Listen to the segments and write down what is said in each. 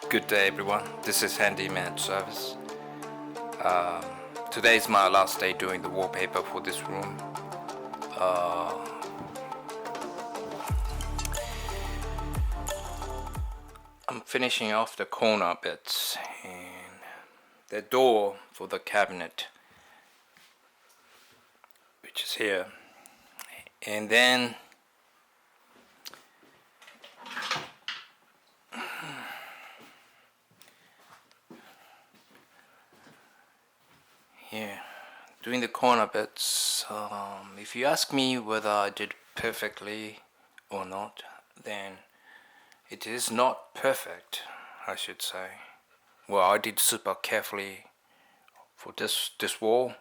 Good day everyone, this is Handyman service. Today is my last day doing the wallpaper for this room. I'm finishing off the corner bits and the door for the cabinet, which is here, and then here doing the corner bits. If you ask me whether I did perfectly or not, then it is not perfect, I should say. Well, I did super carefully for this wall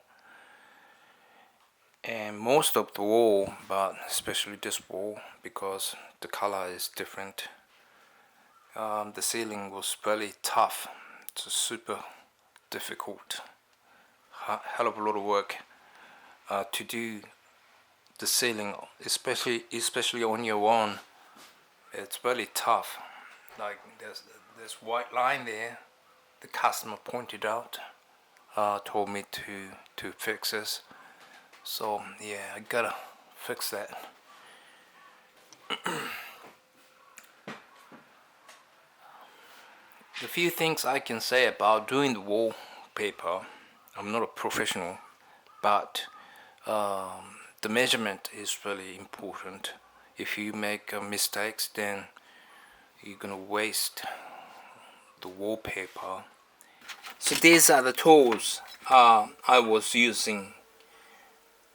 and most of the wall, but especially this wall because the color is different. The ceiling was really tough. It's super difficult, hell of a lot of work to do the ceiling, especially on your own. It's really tough. Like there's white line there. The customer pointed out, told me to fix this. So yeah, I gotta fix that. The few things I can say about doing the wallpaper, I'm not a professional, but the measurement is really important. If you make mistakes, then you're gonna waste the wallpaper. So these are the tools I was using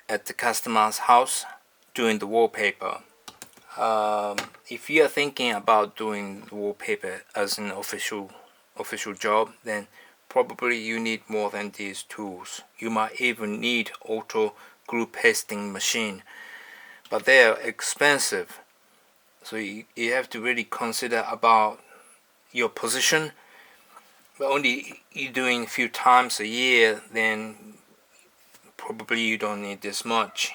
at the customer's house doing the wallpaper. If you are thinking about doing the wallpaper as an official job, then probably you need more than these tools. You might even need auto glue pasting machine, but they are expensive. So you have to really consider about your position. But only you're doing a few times a year, then probably you don't need this much.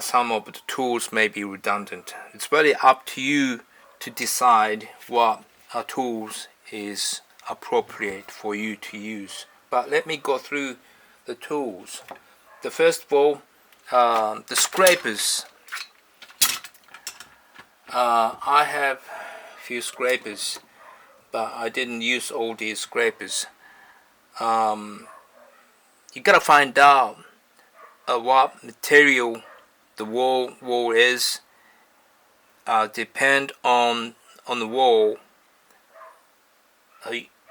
Some of the tools may be redundant. It's really up to you to decide what tools is appropriate for you to use. But let me go through the tools. The first of all, the scrapers. I have a few scrapers, but I didn't use all these scrapers. You gotta find out what material the wall is. Depend on the wall.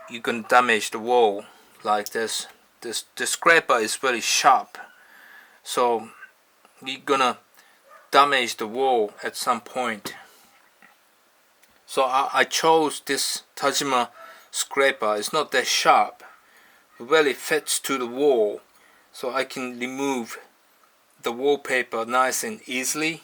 You can damage the wall like this. The scraper is very sharp, so you're gonna damage the wall at some point. So I chose this Tajima scraper. It's not that sharp. It really fits to the wall, so I can remove the wallpaper nice and easily.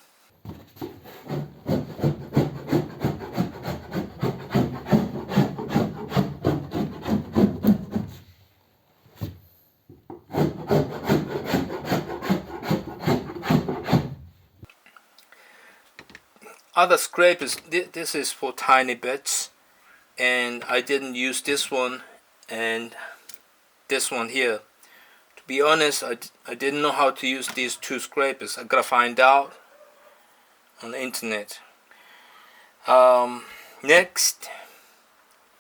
Other scrapers, this is for tiny bits, and I didn't use this one and this one here. To be honest, I didn't know how to use these two scrapers. I gotta find out on the internet. Next,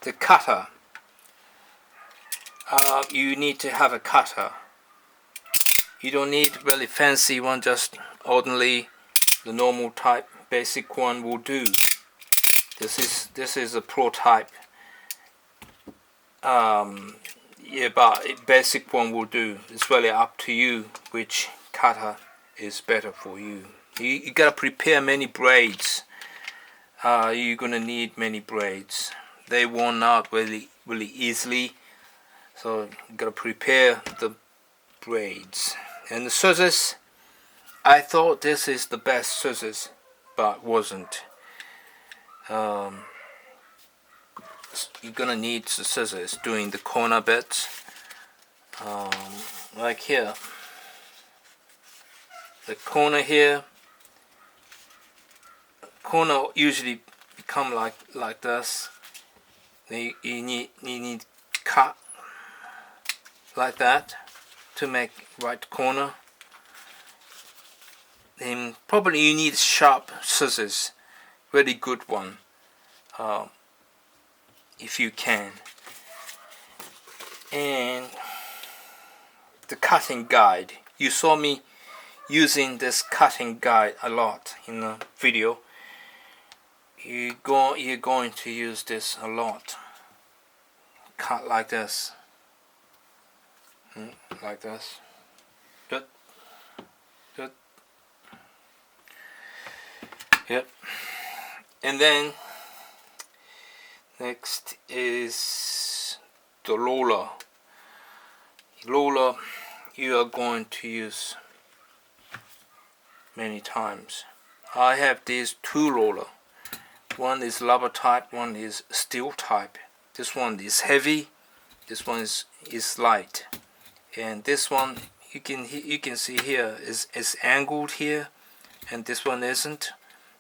the cutter. You need to have a cutter. You don't need really fancy one, just ordinary, the normal type, basic one will do. This is a pro type. Yeah, but a basic one will do. It's really up to you which cutter is better for you. You gotta prepare many braids. You're gonna need many braids. They worn out really easily, so you gotta prepare the braids. And the scissors, I thought this is the best scissors, but wasn't. You're gonna need the scissors doing the corner bits, like here. The corner here, corner usually become like this, Then you need cut like that to make right corner. Then probably you need sharp scissors, very good one, if you can. And the cutting guide. You saw me using this cutting guide a lot in the video. You're going to use this a lot. Cut like this. Like this. Good. Good. Yep. And then next is the roller. Roller you are going to use many times. I have these two roller. One is rubber type, one is steel type. This one is heavy, this one is light. And this one you can see here is angled here, and this one isn't.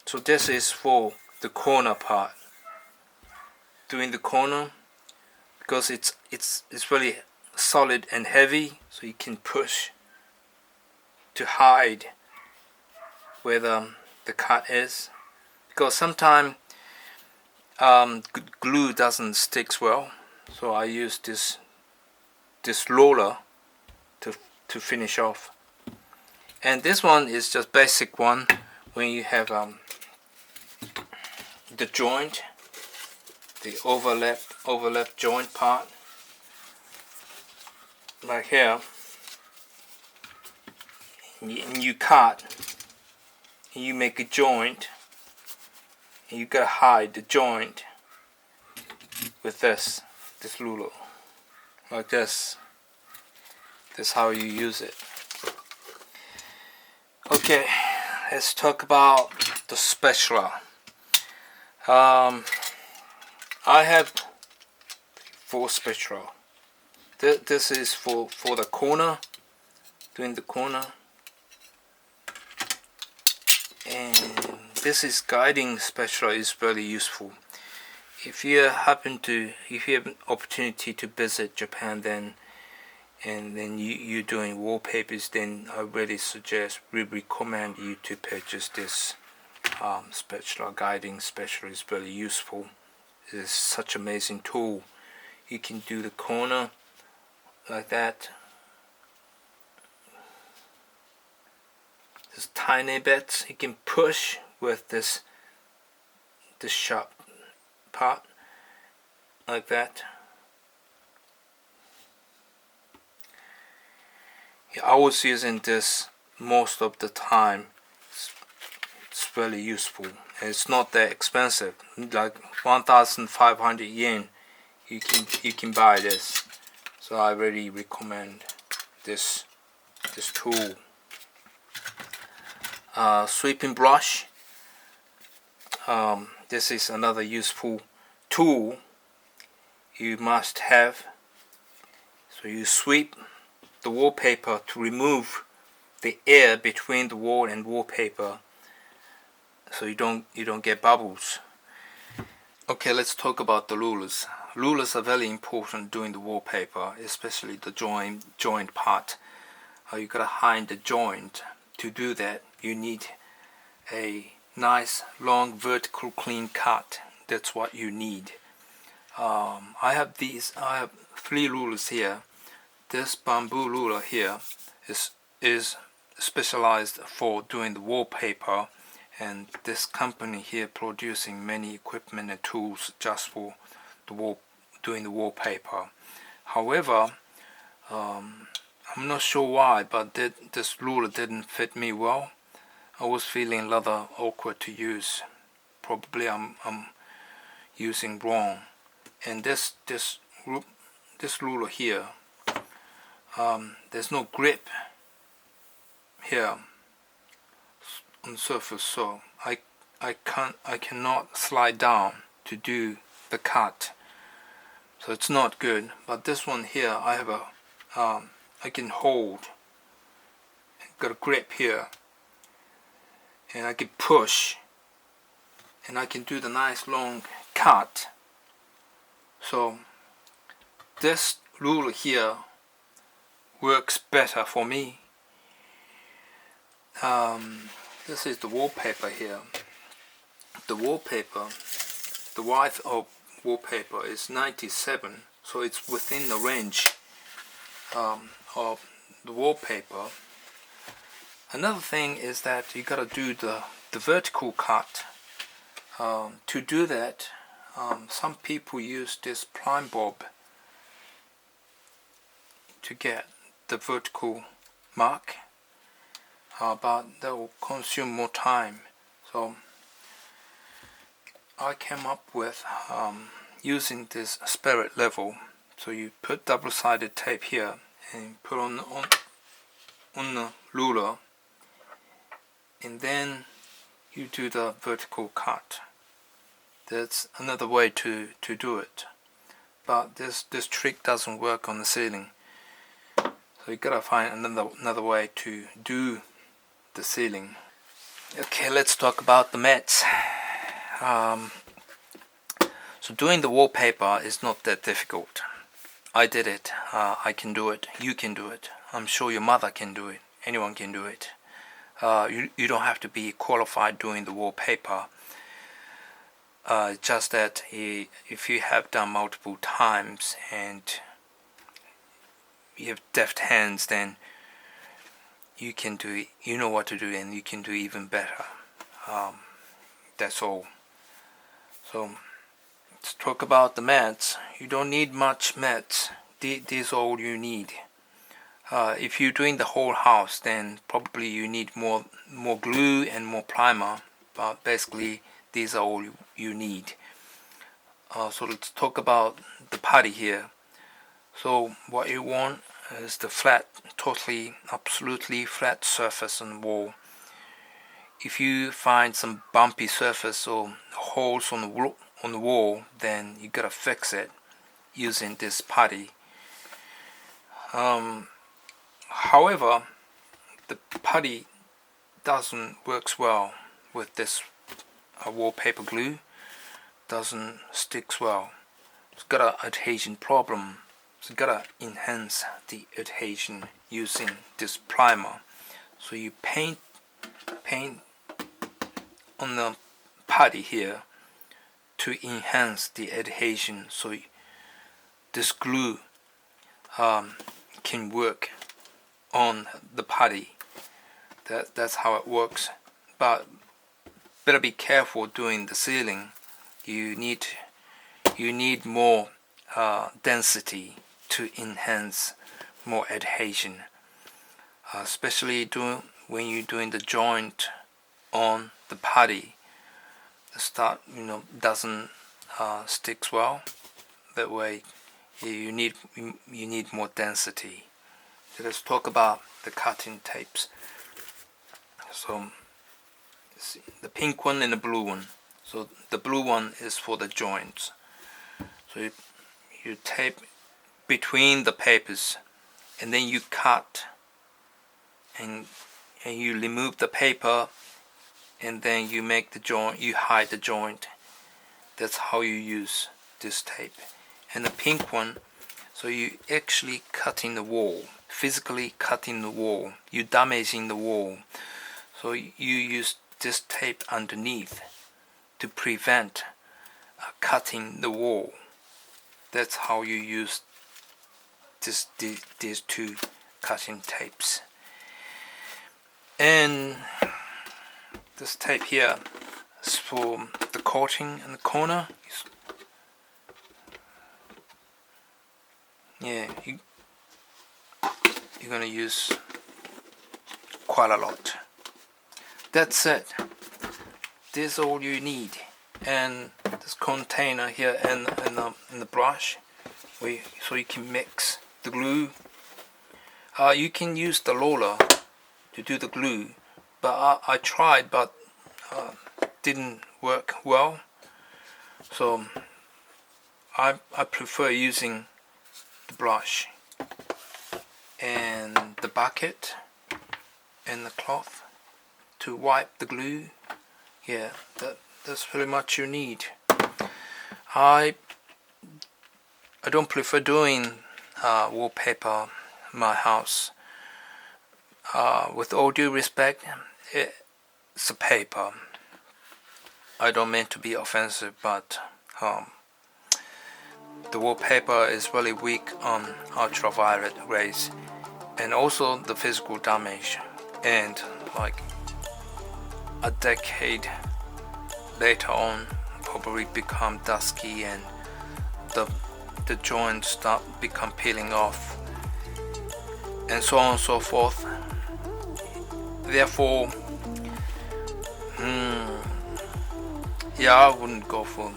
So this is for the corner part. Doing the corner, because it's really solid and heavy, so you can push to hide where the cut is. Because sometimes glue doesn't stick well, so I use this roller to finish off. And this one is just basic one. When you have the joint, the overlap joint part, like here, and you cut, and you make a joint, and you gotta hide the joint with this ruler, like this. That's how you use it. Okay, let's talk about the spatula. I have 4 spatula. This is for the corner, doing the corner, and this is guiding spatula is very useful. If you have an opportunity to visit Japan, then you're doing wallpapers, then I really recommend you to purchase this spatula. Guiding spatula is very useful. It's such an amazing tool. You can do the corner like that. There's tiny bits you can push with this sharp part, like that. I was using this most of the time. It's really useful, and it's not that expensive. Like 1,500 yen, you can buy this. So I really recommend this tool. Sweeping brush. This is another useful tool you must have. So you sweep the wallpaper to remove the air between the wall and wallpaper, so you don't get bubbles. Okay, let's talk about the rulers. Rulers are very important doing the wallpaper, especially the joint part. You gotta hide the joint. To do that, you need a nice long vertical clean cut. That's what you need. I have 3 rulers here. This bamboo ruler here is specialized for doing the wallpaper, and this company here producing many equipment and tools just for doing the wallpaper. However, I'm not sure why, but this ruler didn't fit me well. I was feeling rather awkward to use. Probably I'm using wrong. And this ruler here, there's no grip here on the surface, so I cannot slide down to do the cut. So it's not good. But this one here, I have I can hold. Got a grip here, and I can push, and I can do the nice long cut. So this ruler here works better for me. This is the wallpaper here. The wallpaper, the width of wallpaper is 97, so it's within the range of the wallpaper. Another thing is that you gotta do the vertical cut. To do that, some people use this prime bob to get the vertical mark, but that will consume more time. So I came up with using this spirit level. So you put double-sided tape here and put on the ruler, and then you do the vertical cut. That's another way to do it, but this trick doesn't work on the ceiling, so you gotta find another way to do the ceiling. Okay, let's talk about the mats. So doing the wallpaper is not that difficult. I did it. I can do it. You can do it. I'm sure your mother can do it. Anyone can do it. You don't have to be qualified doing the wallpaper. Just that if you have done multiple times and you have deft hands, then you can do it. You know what to do, and you can do even better. That's all. So let's talk about the mats. You don't need much mats. These are all you need. If you're doing the whole house, then probably you need more glue and more primer, but basically these are all you need. So let's talk about the putty here. So what you want is the flat, totally, absolutely flat surface on the wall. If you find some bumpy surface or holes on the wall, then you gotta fix it using this putty. However, the putty doesn't work well with this wallpaper glue. Doesn't stick well. It's got an adhesion problem. So you gotta enhance the adhesion using this primer. So you paint on the putty here to enhance the adhesion, so this glue can work on the putty. That's how it works. But better be careful doing the ceiling. You need more density to enhance more adhesion, especially when you're doing the joint on the putty. The start doesn't sticks well. That way you need more density. So let's talk about the cutting tapes. So the pink one and the blue one. So the blue one is for the joints. So you tape between the papers, and then you cut, and you remove the paper, and then you make the joint, you hide the joint. That's how you use this tape. And the pink one, so you actually cutting the wall, physically cutting the wall, you damaging the wall. So you use this tape underneath to prevent cutting the wall. That's how you use these two cutting tapes. And this tape here is for the coating in the corner. Yeah, you're gonna use quite a lot. That's it. This is all you need. And this container here and the brush, so you can mix the glue. You can use the roller to do the glue, but I tried, but didn't work well. So I prefer using the brush and the bucket and the cloth to wipe the glue. Yeah, that's pretty much you need. I I don't prefer doing wallpaper in my house. With all due respect, it's a paper. I don't mean to be offensive, but the wallpaper is really weak on ultraviolet rays and also the physical damage, and like a decade later on probably become dusky and the joints start become peeling off and so on and so forth. Therefore, yeah, I wouldn't go for